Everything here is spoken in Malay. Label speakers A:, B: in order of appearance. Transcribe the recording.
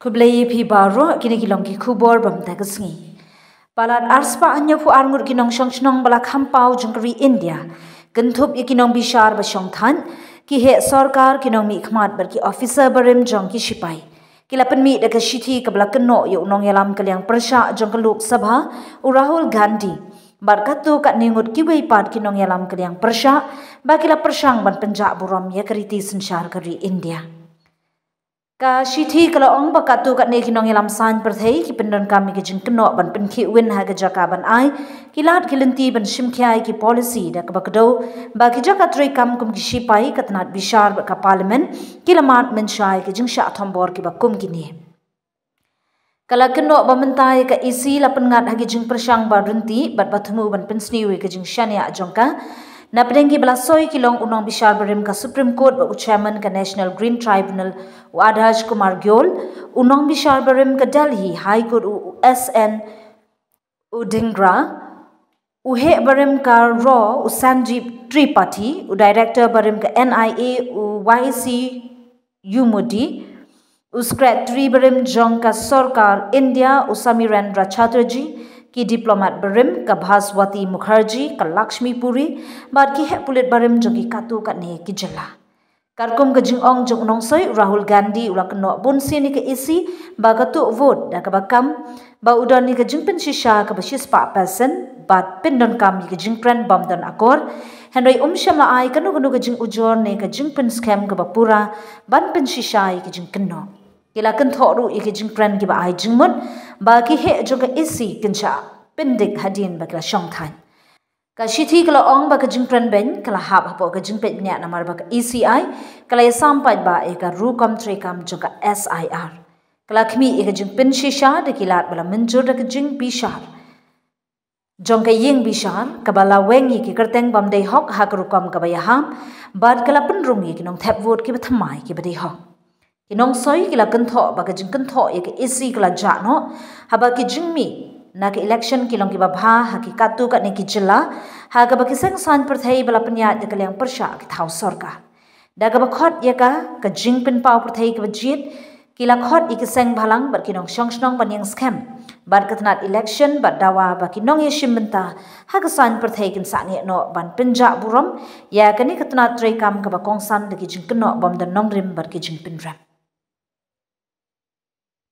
A: Kublai pi baro kini kilong ki kubor bam tagasngi. Palat arspa anya fu arngur kinong shong bala khampau jungkari India. Gentup ikinong bishar ba shong than ki he sarkar kinong mi khmat bar ki officer barim jong ki sipai. Kilapan mi daga shithi kabla keno yu nong yalam kalyang persha jong Lok Sabha u Rahul Gandhi. Barkatu kat ningut ki wei pat kinong yalam kalyang persha ba kila persang ban penjak buram ya kariti sensyar kari India. Ka shithi kala ong bakatu kat ne kinong yalam san perthei ki pendon kami ki jing keno ban penkhi win ha ga jaka ban ai kilat kilenti ban shimkhyai ki policy da ka bakdo ba ki jaka trei kam kum ki sipai katnat bishar ka parliament kilamat menshai ki jing sha thombor ki bakum ki ni kala keno ba mentai ka isi lapan ngat ha ki jing persang ba runti bat bathumu ban pensniwi ki jing shania jongka na pedenggi belasoi kilong unong bishar berim ka Supreme Court ba chairman ka National Green Tribunal u Adhaj Kumar Gyol unong bishar berim ka Delhi High Court u SN u Dhingra u he berim ka Raw u Sanjeev Tripathi u director berim ka NIA u YC Umudi u secretary berim jong ka Sarkar India u Samirendra Chatterjee ki diplomat berim ka Bhaswati Mukherjee ka Lakshmi Puri bar ki he pulit berim jong ki katu kat ne ki jela karkum ka jing ong jong nong soi Rahul Gandhi ula keno bun sini ka isi ba katu vote da ka bakam ba udan ni ka jing pen shisha ka bashis pa person bat pindon kam ki jing pren bam don akor henry shama ai kanu ka jing ujor ne ka jing pen scam ka bapura ban pen shisha ki jing keno kila kan thoru ki jing pren ki ba ai jing mut ba ki he jong ka isi kincha pendik hadin ba kila shong than ka shithi kala ong ba ka jing pren ben kala hap hapo ka jing pet nya namar ba ka ECI kala ya sampai ba e ka ru kam tre kam jong ka SIR kala khmi e ka jing pen shisha de kilat bala menjur da ka jing bishar jong ka ying bishar ka bala wengi ki kerteng bam dei hok ha ka ru kam ka ba ya ham bad kala pen rungi ki nong thap vote ki ba thamai ki ba dei hok kinong soi kila kentho ba ka jing kentho ye ke isi kila jano haba ki jingmi na ke election kilong ki ba bha ha ki katu ka ne ki jila ha ka ba ki seng san perthai bala penya de kalyang persha ki thau sarkar da ka ba khot ye ka jing pen pau perthai ka ba jit kila khot ik seng bhalang bar kinong shong ban yang scam bar katnat election ba dawa ba kinong ye shimbenta ha ka san perthai kin sa ne no ban penja buram ya ka ni katnat trei kam ka ba kong san de ki jing keno bom da nong rim bar ki jing pen ram